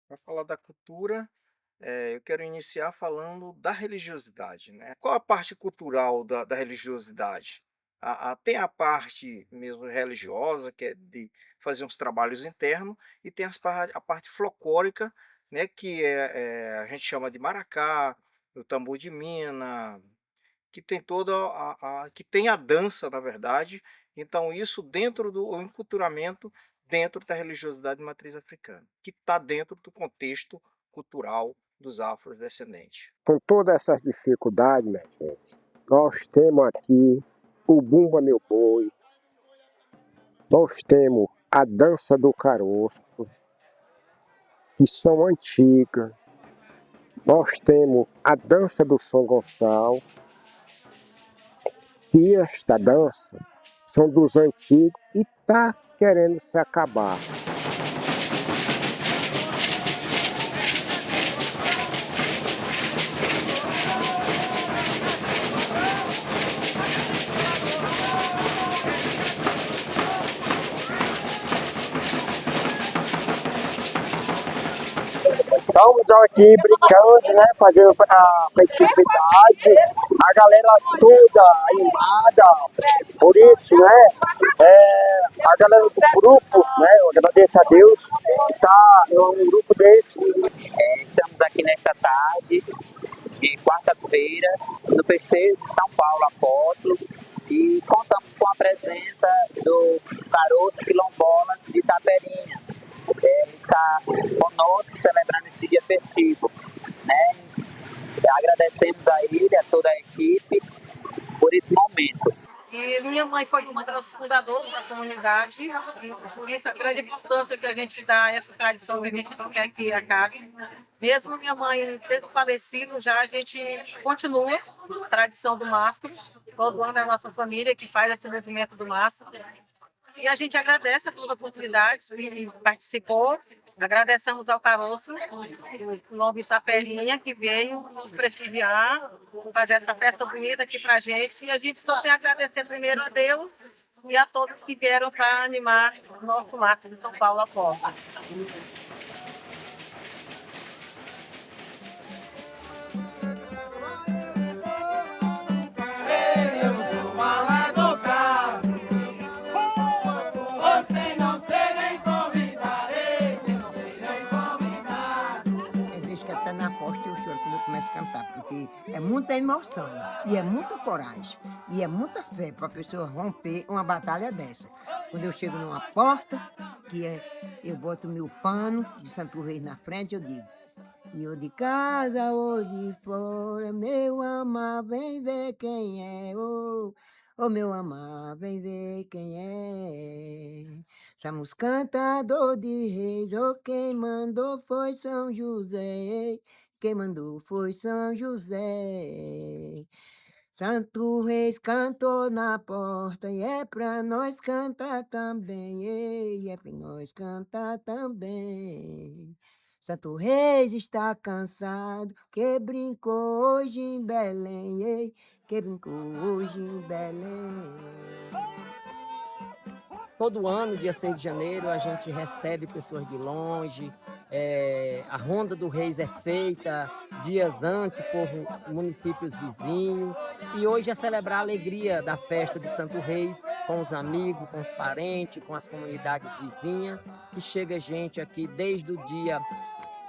Para falar da cultura, eu quero iniciar falando da religiosidade, né. Qual a parte cultural da religiosidade? Tem a parte mesmo religiosa, que é de fazer uns trabalhos internos, e tem a parte folclórica, né, que a gente chama de maracá, o tambor de mina, que tem toda que tem a dança, na verdade, então isso dentro do o enculturamento dentro da religiosidade de matriz africana, que está dentro do contexto cultural dos afrodescendentes. Com todas essas dificuldades, minha gente, nós temos aqui o Bumba Meu Boi, nós temos a dança do caroço, que são antigas, nós temos a dança do São Gonçalo, que esta dança são dos antigos e está querendo se acabar. Estamos aqui brincando, né? Fazendo a festividade, a galera toda animada, por isso, né? A galera do grupo, né? Eu agradeço a Deus, tá um grupo desse. Estamos aqui nesta tarde de quarta-feira no festejo de São Paulo Apóstolo e contamos com a presença do Caroço Quilombolas de Itaperinha. Ele está conosco celebrando esse dia festivo, né? Agradecemos a ele, a toda a equipe, por esse momento. E minha mãe foi uma das fundadoras da comunidade, e por isso a grande importância que a gente dá a essa tradição que a gente não quer que acabe. Mesmo minha mãe tendo falecido, já a gente continua a tradição do mastro. Todo ano é a nossa família que faz esse movimento do mastro. E a gente agradece a toda a oportunidade que participou. Agradecemos ao Caroço, o nome Itaperinha, que veio nos prestigiar, fazer essa festa bonita aqui para a gente. E a gente só tem a agradecer primeiro a Deus e a todos que vieram para animar o nosso mastro de São Paulo Apóstolo. É desde que até na posta eu choro quando eu começo a cantar, porque é muita emoção, e é muita coragem, e é muita fé para a pessoa romper uma batalha dessa. Quando eu chego numa porta, eu boto meu pano de Santo Reis na frente, eu digo, e eu de casa ou de fora, meu amar, vem ver quem é, ô meu amar, vem ver quem é. Somos cantador de reis, quem mandou foi São José, quem mandou foi São José. Santo Reis cantou na porta, e é pra nós cantar também, e é pra nós cantar também. Santo Reis está cansado, que brincou hoje em Belém, ei, que brincou hoje em Belém. Todo ano, dia 6 de janeiro, a gente recebe pessoas de longe, a Ronda do Reis é feita dias antes por municípios vizinhos, e hoje é celebrar a alegria da festa de Santo Reis com os amigos, com os parentes, com as comunidades vizinhas, que chega gente aqui desde o dia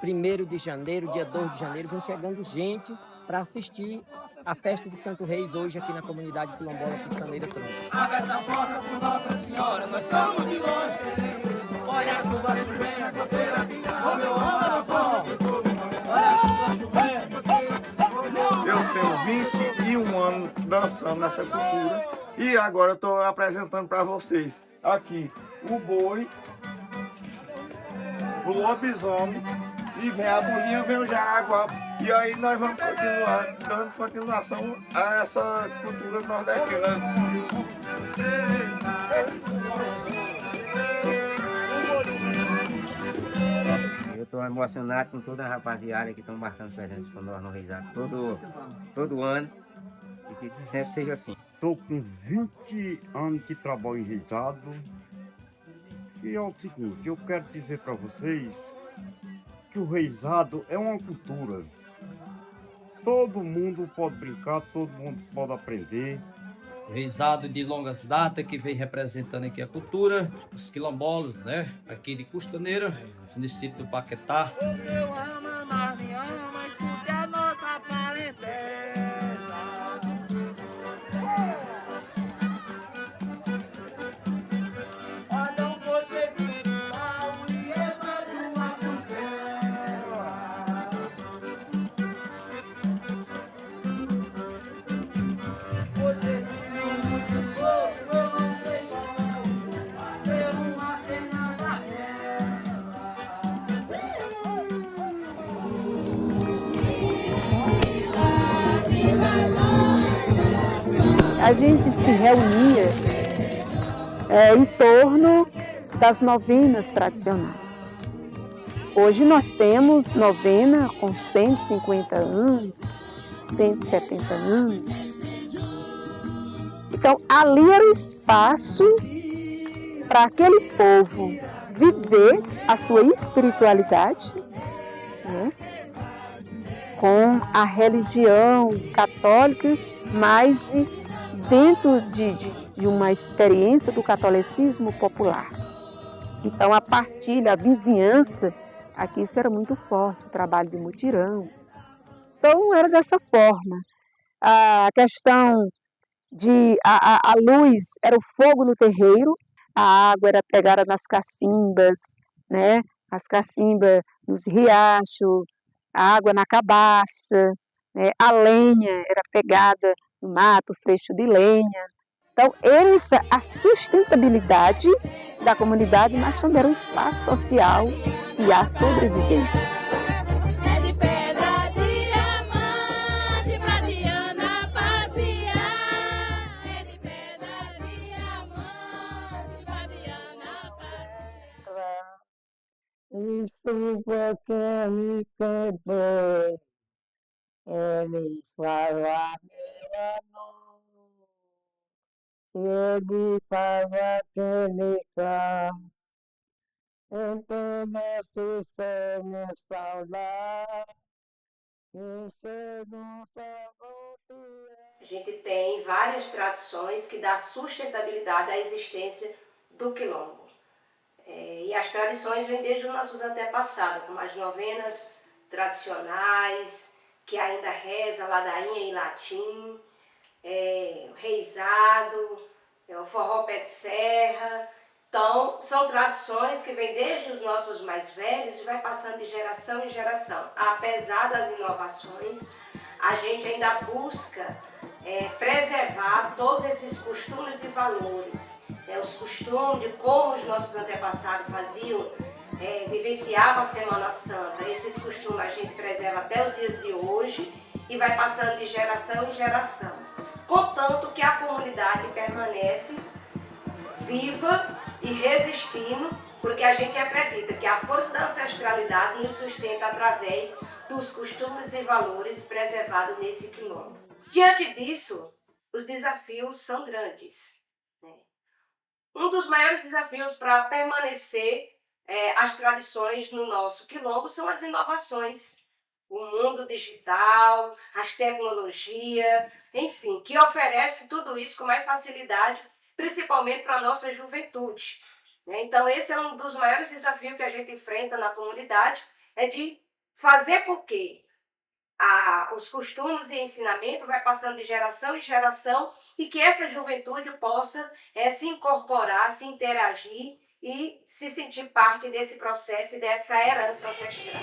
1º de janeiro, dia 2 de janeiro, vem chegando gente para assistir a festa de Santo Reis hoje aqui na comunidade quilombola Cristaneira Tronco. Abre essa porta por Nossa Senhora, nós somos de longe, queremos. Olha a chuva chovendo, a cadeira vinha, ô meu amor, olha a chuva chovendo. Eu tenho 21 anos dançando nessa cultura e agora estou apresentando para vocês aqui o boi, o lobisomem, e vem a bolinha, vem o jaraguá. E aí nós vamos continuar dando continuação a essa cultura nordestina. Eu estou emocionado com toda a rapaziada que estão marcando presença com nós no Reisado todo ano, e que sempre seja assim. Estou com 20 anos que trabalho em Reisado, e é o seguinte, eu quero dizer para vocês que o reizado é uma cultura. Todo mundo pode brincar, todo mundo pode aprender. Reizado de longas datas que vem representando aqui a cultura, os quilombolas, né? Aqui de Costaneira, no distrito do Paquetá. Eu amo, mas me ama, escute a nossa parentela. Olha um você mal e é mais uma costela. Você se viu muito pouco, eu não sei como. Ter uma cena da A gente se reunia em torno das novenas tradicionais. Hoje nós temos novena com 150 anos, 170 anos. Então, ali era o espaço para aquele povo viver a sua espiritualidade, né, com a religião católica, mas dentro de uma experiência do catolicismo popular. Então, a partilha, a vizinhança, aqui isso era muito forte, o trabalho de mutirão. Então, era dessa forma. A questão de a luz era o fogo no terreiro, a água era pegada nas cacimbas, né? As cacimbas nos riachos, a água na cabaça, né? A lenha era pegada no mato, freixo de lenha. Então, essa a sustentabilidade da comunidade, mas também era um espaço social e a sobrevivência. É de pedra, diamante, pra Diana passear. É de pedra, diamante, pra Diana passear. Isso porque me quebrou, ele fala meu amor, ele fala que me traz, então mexe sem me saudar, isso não A gente tem várias tradições que dão sustentabilidade à existência do quilombo. E as tradições vêm desde os nossos antepassados, como as novenas tradicionais, que ainda reza ladainha em latim, o reizado, o forró pé de serra. Então, são tradições que vêm desde os nossos mais velhos e vai passando de geração em geração. Apesar das inovações, a gente ainda busca preservar todos esses costumes e valores. Os costumes de como os nossos antepassados faziam, vivenciavam a Semana Santa. Esses costumes a gente preserva até os dias de hoje e vai passando de geração em geração. Contanto que a comunidade permanece viva e resistindo, porque a gente acredita que a força da ancestralidade nos sustenta através dos costumes e valores preservados nesse quilombo. Diante disso, os desafios são grandes, né? Um dos maiores desafios para permanecer as tradições no nosso quilombo são as inovações. O mundo digital, as tecnologias, enfim, que oferece tudo isso com mais facilidade, principalmente para a nossa juventude, né? Então esse é um dos maiores desafios que a gente enfrenta na comunidade, é de fazer com que os costumes e ensinamento vai passando de geração em geração e que essa juventude possa se incorporar, se interagir e se sentir parte desse processo e dessa herança ancestral.